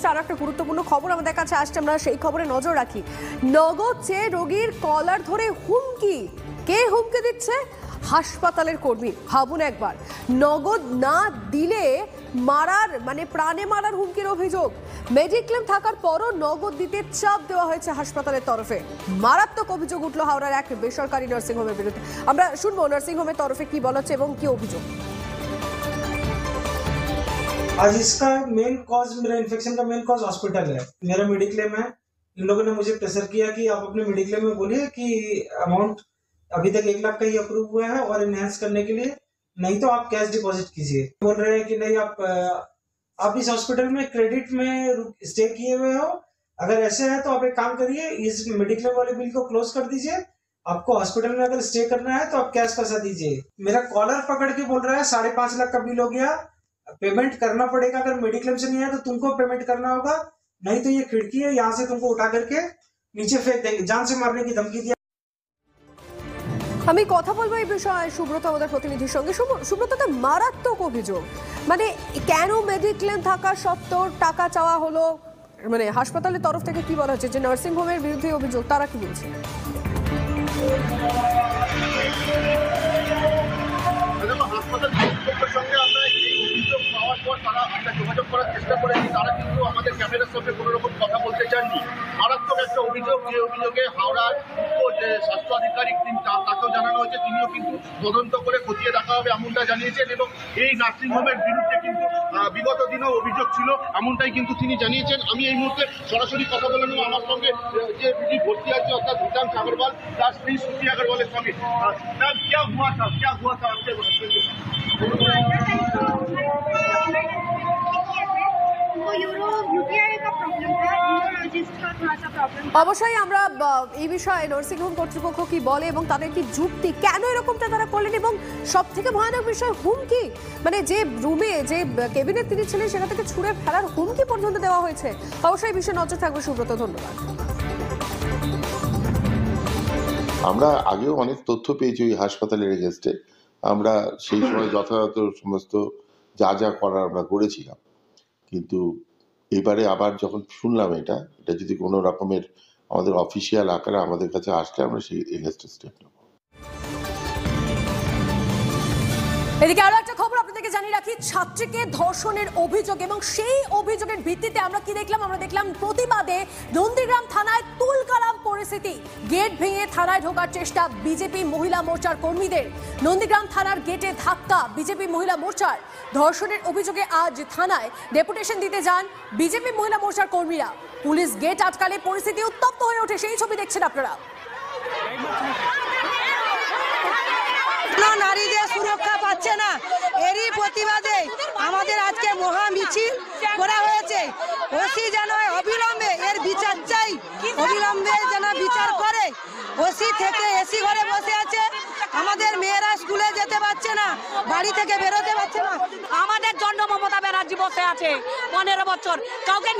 মুহূর্তে আর একটা গুরুত্বপূর্ণ খবর আমাদের কাছে আসছে, আমরা সেই খবরে নজর রাখি। নগদ চেয়ে রোগীর কলার ধরে হুমকি, কে হুমকি দিচ্ছে? হাসপাতালের কর্মী। ভাবুন একবার, নগদ না দিলে মারার মানে প্রাণে মারার হুমকির অভিযোগ। মেডিক্লেম থাকার পরও নগদ দিতে চাপ দেওয়া হয়েছে হাসপাতালের তরফে। মারাত্মক অভিযোগ উঠল হাওড়ার এক বেসরকারি নার্সিংহোমের বিরুদ্ধে। আমরা শুনবো নার্সিংহোমের তরফে কি বলা হচ্ছে এবং কি অভিযোগ। आज इसका मेन कॉज, मेरा इन्फेक्शन का मेन कॉज हॉस्पिटल है। मेरा मेडिक्लेम है। इन लोगों ने मुझे प्रेशर किया कि आप अपने मेडिक्लेम में बोलिए कि अमाउंट अभी तक 1 लाख का ही अप्रूव हुआ है और इनहेंस करने के लिए, नहीं तो आप कैश डिपॉजिट कीजिए। बोल रहे हैं कि नहीं, आप इस हॉस्पिटल में क्रेडिट में स्टे किए हुए हो। अगर ऐसे है तो आप एक काम करिए, इस मेडिक्लेम वाले बिल को क्लोज कर दीजिए। आपको हॉस्पिटल में अगर स्टे करना है तो आप कैश पैसा दीजिए। मेरा कॉलर पकड़ के बोल रहा है 5.5 लाख का बिल हो गया, पेमेंट करना पड़ेगा। अगर मेडिक्लेम से नहीं है तो तुमको पेमेंट करना होगा, नहीं तो ये खिड़की है, यहाँ से तुमको उठा करके नीचे फेंक देंगे। जान से मारने की धमकी दिया। আমি কথা বলবো এই বিষয়ে সুব্রত আমাদের প্রতিনিধির সঙ্গে। সুব্রত, মারাত্মক অভিযোগ, মানে কেন মেডিক্লেম থাকা সত্ত্বেও টাকা চাওয়া হলো? মানে হাসপাতালের তরফ থেকে কি বলা হচ্ছে যে নার্সিং হোমের বিরুদ্ধে অভিযোগ, তারা কি বলছে? যোগাযোগ করার চেষ্টা করেছি, তারা কিন্তু আমাদের ক্যামেরার সামনে কোনো রকম কথা বলতে চাননি। মারাত্মক একটা অভিযোগ, যে অভিযোগে হাওড়ার যে স্বাস্থ্য আধিকারিক তাকেও জানানো হয়েছে, তিনিও কিন্তু তদন্ত করে খতিয়ে দেখা হবে এমনটা জানিয়েছেন। এবং এই নার্সিংহোমের বিরুদ্ধে কিন্তু বিগত দিনেও অভিযোগ ছিল, এমনটাই কিন্তু তিনি জানিয়েছেন। আমি এই মুহূর্তে সরাসরি কথা বলে নেব আমার সঙ্গে যে যিনি ভর্তি আছে, অর্থাৎ ভূটান আগরওয়াল, তার স্ত্রী শ্রুতি আগরওয়ালের সঙ্গে। ম্যাম, क्या हुआ था आपके हस्बैंड के साथ? অবশ্যই আমরা এই বিষয়ে নার্সিংহোম কর্তৃপক্ষ কি বলে এবং তাদের কি যুক্তি, কেন এরকমটা তারা করলেন, এবং সব থেকে ভয়ানক বিষয় হুমকি, মানে যে রুমে যে কেবিনে তিনি ছিলেন সেখান থেকে ছুঁড়ে ফেলার হুমকি পর্যন্ত দেওয়া হয়েছে। অবশ্যই এই বিষয়ে নজর থাকবে। সুব্রত, ধন্যবাদ। আমরা আগেও অনেক তথ্য পেয়েছি ওই হাসপাতালের এগেন্স্টে। আমরা সেই সময় যথাযথ সমস্ত যা করার আমরা করেছিলাম, কিন্তু এবারে আবার যখন শুনলাম এটা যদি কোনো রকমের আমাদের অফিসিয়াল আকারে আমাদের কাছে আসলে আমরা সেই এগেন্স্টে স্টেপ নেব। এদিকে আরো একটা খবর আপনাদেরকে জানিয়ে রাখি, ছাত্রীকে ধর্ষণের অভিযোগ এবং সেই অভিযোগের ভিত্তিতে আমরা কি দেখলাম? আমরা দেখলাম প্রতিবাদে নন্দীগ্রাম থানায় তুলকালাম পরিস্থিতি। গেট ভেঙে থানায় ঢোকার চেষ্টা বিজেপি মহিলা মোর্চার কর্মীদের। নন্দীগ্রাম থানার গেটে ধাক্কা বিজেপি মহিলা মোর্চার। ধর্ষণের অভিযোগে আজ থানায় ডেপুটেশন দিতে যান বিজেপি মহিলা মোর্চার কর্মীরা। পুলিশ গেট আটকালে পরিস্থিতি উত্তপ্ত হয়ে ওঠে, সেই ছবি দেখছেন আপনারা। নারীদের সুরক্ষা পাচ্ছে না, এরই প্রতিবাদে আমাদের আজকে মহা মিছিল করা হয়েছে। ওসি যেন অবিলম্বে এর বিচার চাই, অবিলম্বে যেন বিচার করে। ওসি থেকে এসি ঘরে বসে আছে, আমাদের মেয়েরা স্কুলে যেতে পারছে না, বাড়ি থেকে বেরোতে পারছে না। আমাদের জন্য মমতা ব্যানার্জি বসে আছে 15 বছর, কাউকে